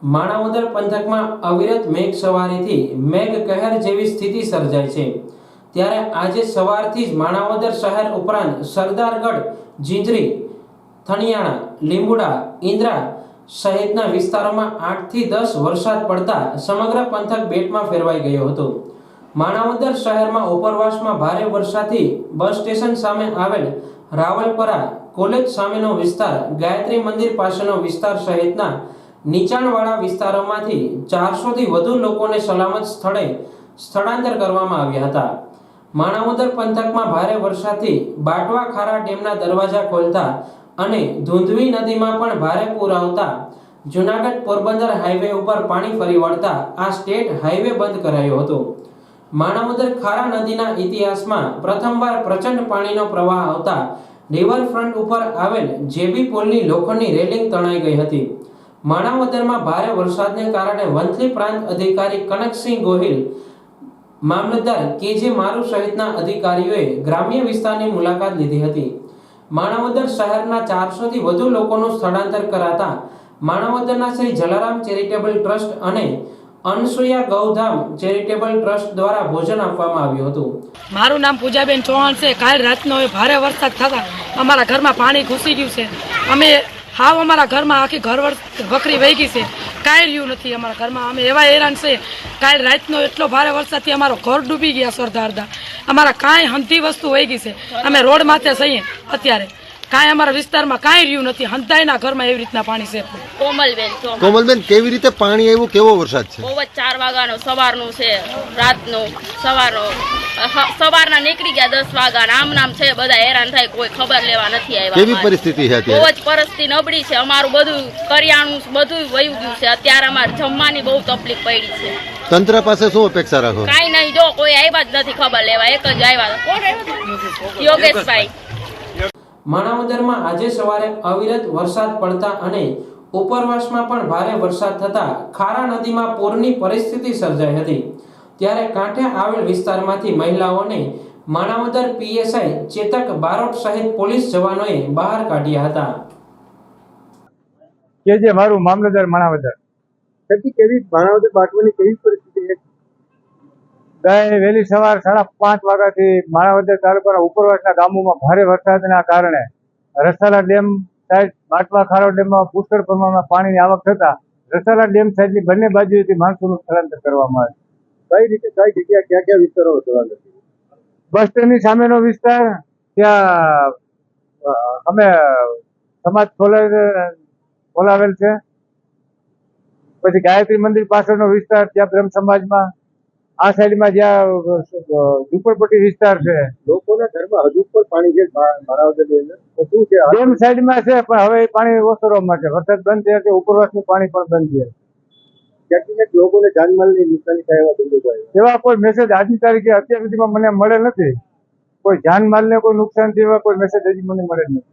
માણાવદર પંથકમાં અવિરત મેઘ સવારીથી મેઘ કહેર જેવી સ્થિતિ સર્જાઈ છે। ત્યારે આજે સવારથી જ માણાવદર શહેર ઉપરાંત સરદારગઢ, જીંજરી, થણિયાણા, લીંબુડા, ઇન્દ્રા સહિતના વિસ્તારોમાં 8 થી 10 વરસાદ પડતા સમગ્ર પંથક બેટમાં ફેરવાઈ ગયો હતો। માણાવદર શહેરમાં ઉપરવાસમાં ભારે વરસાદથી બસ સ્ટેશન સામે આવેલ રાવલપરા કોલેજ સામેનો વિસ્તાર, ગાયત્રી મંદિર પાસેનો વિસ્તાર સહિતના નીચાણવાળા વિસ્તારોમાંથી 400 થી વધુ લોકોને સલામત સ્થળે સ્થળાંતર કરવામાં આવ્યા હતા। માણાવદર પંથકમાં ભારે વરસાદથી બાટવા ખારા ડેમના દરવાજા ખોલતા અને ધુંધવી નદીમાં પણ ભારે પૂર આવતા જૂનાગઢ પોરબંદર હાઈવે ઉપર પાણી ફરી વળતા આ સ્ટેટ હાઈવે બંધ કરાયો હતો। માણાવદર ખારા નદીના ઇતિહાસમાં પ્રથમવાર પ્રચંડ પાણીનો પ્રવાહ આવતા રિવરફ્રન્ટ ઉપર આવેલ જેબી પુલની લોખંડની રેલિંગ તણાઈ ગઈ હતી। માણાવદરમાં ભારે વરસાદને કારણે વંથલી પ્રાંત અધિકારી કનકસિંહ ગોહિલ, મામલતદાર કેજે મારુ સહિતના અધિકારીઓએ ગ્રામ્ય વિસ્તારની મુલાકાત લીધી હતી। માણાવદર શહેરના 400 થી વધુ લોકોનું સ્થળાંતર કરાતા માણાવદરના શ્રી જલારામ ચેરિટેબલ ટ્રસ્ટ અને અનસુયા ગૌધામ ચેરિટેબલ ટ્રસ્ટ દ્વારા ભોજન આપવામાં આવ્યું હતું। મારું નામ પૂજાબેન ચૌહાણ છે। કાલ રાતનો ભારે વરસાદ થતા અમારા ઘરમાં પાણી ઘૂસી ગયું છે। અમે હાવ અમારા ઘરમાં આખી ઘર વખરી વહી ગઈ છે, કાંઈ રહ્યું નથી અમારા ઘરમાં। અમે એવા હેરાન છે, કાલ રાતનો એટલો ભારે વરસાદથી અમારો ઘર ડૂબી ગયા સરદારદા। અમારા કાંઈ હંધી વસ્તુ વહી ગઈ છે। અમે રોડ માથે છીએ અત્યારે, કાંઈ અમારા વિસ્તારમાં કાંઈ રહ્યું નથી। હંધાઈના ઘરમાં એવી રીતના પાણી છે। કોમલબેન, કેવી રીતે પાણી આવ્યું? કેવો વરસાદ છે? બહુ જ 4 વાગ્યાનો સવારનું છે, રાતનું સવારનો સવારના નીકળી ગયા 10 વાગ્યા નામ છે। બધા હેરાન થાય, કોઈ ખબર લેવા નથી આવ્યા। કેવી પરિસ્થિતિ છે અત્યારે? બહુ જ પરિસ્થિતિ નબળી છે। અમારું બધું કરિયાણું બધું વયું ગયું છે। અત્યારે અમારે જમવાની બહુ તકલીફ પડી છે। તંત્ર પાસે શું અપેક્ષા રાખો? કાંઈ નહીં, જો કોઈ આવ્યા જ નથી ખબર લેવા। એક જ આવ્યા, કોણ આવ્યા? યોગેશભાઈ। માણાવદરમાં આજે સવારે અવિરત વરસાદ પડતા અને ઉપરવાસમાં પણ ભારે વરસાદ થતા ખારા નદીમાં પૂરની પરિસ્થિતિ સર્જાઈ હતી। ત્યારે કાંઠે આવેલ વિસ્તારમાંથી મહિલાઓને માણાવદર પીએસઆઈ ચેતક બારોટ સહિત પોલીસ જવાનોએ બહાર કાઢ્યા હતા। કેજે મારું, મામલતદાર માણાવદર। કેવી માણાવદર બાટવાની કેવી પરિસ્થિતિ છે? ગઈ વહેલી સવાર 5:30 વાગ્યાથી માણાવદર તાલુકાના ઉપરવાસના ગામોમાં ભારે વરસાદના કારણે રસાલા ડેમ સાઈડ બાટવા ખારો ડેમમાં પુષ્કળ પ્રમાણમાં પાણીની આવક થતા રસાલા ડેમ સાઈડની બંને બાજુએથી માણસોનું સ્થળાંતર કરવામાં આવ્યું। કઈ જગ્યા ક્યાં વિસ્તારો સ્થળાંતર? બસ સ્ટેન્ડની સામેનો વિસ્તાર, ત્યાં અમે સમાજ ખોલાવેલ છે। પછી ગાયત્રી મંદિર પાછળનો વિસ્તાર, ત્યાં બ્રહ્મ સમાજમાં। આ સાઈડમાં જ્યાં ઝુંપડપટ્ટી વિસ્તાર છે, લોકોના ઘરમાં હજુ પણ પાણી છે માણાવદરની અંદર? શું છે? ડેમ સાઈડમાં છે, પણ હવે એ પાણી ઓસરવા માટે વરસાદ બંધ થયા છે, ઉપરવાસનું પાણી પણ બંધ છે। ક્યાંક લોકોને જાનમાલની નુકસાની થાય એવા કોઈ મેસેજ આજની તારીખે અત્યાર સુધીમાં મને મળેલ નથી। કોઈ જાનમાલને કોઈ નુકસાન થયું એવા કોઈ મેસેજ હજી મને મળેલ નથી।